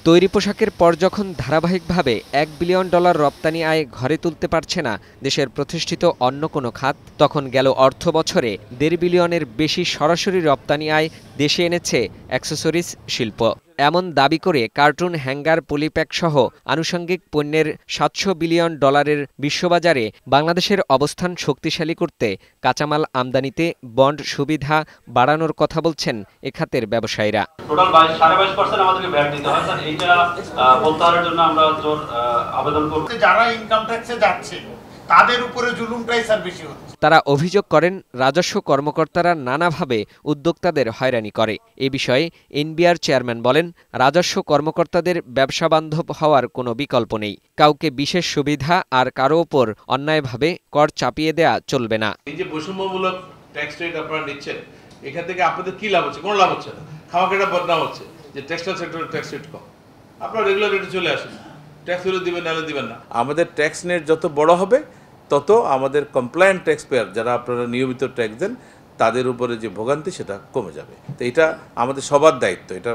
তৈরি পোশাকের পর যখন ধারাবাহিকভাবে $1 বিলিয়ন রপ্তানি আয় ঘরে তুলতে পারছে না দেশের প্রতিষ্ঠিত অন্য কোনো খাত, তখন গেল অর্থবছরে $1.5 বিলিয়নের বেশি সরাসরি রপ্তানি আয় দেশে এনেছে অ্যাক্সেসরিজ শিল্প। এমন দাবি করে কার্টুন, হ্যাঙ্গার, পলিপ্যাক সহ আনুষঙ্গিক পণ্যের $700 বিলিয়ন বিশ্ববাজারে বাংলাদেশের অবস্থান শক্তিশালী করতে কাঁচামাল আমদানিতে বন্ড সুবিধা বাড়ানোর কথা বলছেন এ খাতের ব্যবসায়ীরা। টোটাল 22.5% আমাদেরকে ভ্যাট দিতে হয় স্যার, এইটা প্রত্যাহারের জন্য আমরা জোর আবেদন করব। যারা ইনকাম ট্যাক্সে যাচ্ছে তাদের উপরে জুলুমটাই স্যার বেশি হচ্ছে। তারা অভিযোগ করেন রাজস্ব কর্মকর্তারা নানাভাবে উদ্যোক্তাদের হয়রানি করে। এ বিষয়ে এনবিআর চেয়ারম্যান বলেন, রাজস্ব কর্মকর্তাদের ব্যবসাবান্ধব হওয়ার কোনো বিকল্প নেই। কাউকে বিশেষ সুবিধা আর কারো ওপর অন্যায়ভাবে কর চাপিয়ে দেয়া চলবে না। এই যে বৈষম্যমূলক ট্যাক্স রেট আপনারা নিচ্ছেন, এখান থেকে আপনাদের কি লাভ হচ্ছে? কোনো লাভ হচ্ছে না। খামাখাটা বদনাম হচ্ছে যে টেক্সটাইল সেক্টরের ট্যাক্স রেট কম। আপনারা রেগুলার রেটে চলে আসেন, ট্যাক্স হলে দিবেন, নাহলে দিবেন না। আমাদের ট্যাক্স নেট যত বড় হবে তত আমাদের কমপ্লায়েন্ট ট্যাক্স পেয়ার, যারা আপনারা নিয়মিত ট্যাক্স দেন, তাদের উপরে যে ভোগান্তি সেটা কমে যাবে। তো এটা আমাদের সবার দায়িত্ব। এটা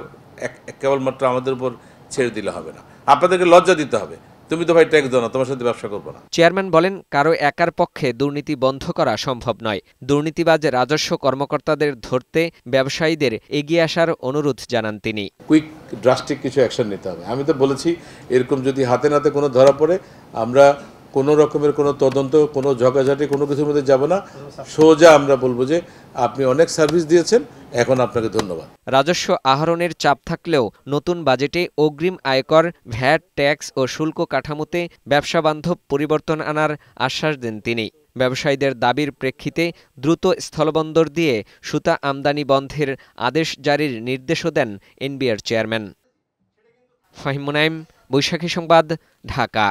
কেবলমাত্র আমাদের উপর ছেড়ে দিলে হবে না, আপনাদেরকে লজ্জা দিতে হবে। তুমি তো ভাই ট্যাক্স দাও না, তোমার সাথে ব্যবসা করবো না। চেয়ারম্যান বলেন, কারো একার পক্ষে দুর্নীতি বন্ধ করা সম্ভব নয়। দুর্নীতিবাজ রাজস্ব কর্মকর্তাদের ধরতে ব্যবসায়ীদের এগিয়ে আসার অনুরোধ জানান তিনি। কুইক ড্রাস্টিক কিছু অ্যাকশন নিতে হবে। আমি তো বলেছি, এরকম যদি হাতে নাতে কোনো ধরা পড়ে, আমরা কোনো রকমের কোনো তদন্ত, কোনো ঝগাঝাটি, কোনো কিছুর মধ্যে যাব না। সোজা আমরা বলবো যে আপনি অনেক সার্ভিস দিয়েছেন, এখন আপনাকে ধন্যবাদ। রাজস্ব আহরণের চাপ থাকলেও নতুন বাজেটে অগ্রিম আয়কর, ভ্যাট, ট্যাক্স ও শুল্ক কাঠামোতে ব্যবসাবান্ধব পরিবর্তন আনার আশ্বাস দেন তিনি। ব্যবসায়ীদের দাবির প্রেক্ষিতে দ্রুত স্থলবন্দর দিয়ে সুতা আমদানি বন্ধের আদেশ জারির নির্দেশও দেন এনবিআর চেয়ারম্যান। ফাহিম মুনাইম, বৈশাখী সংবাদ, ঢাকা।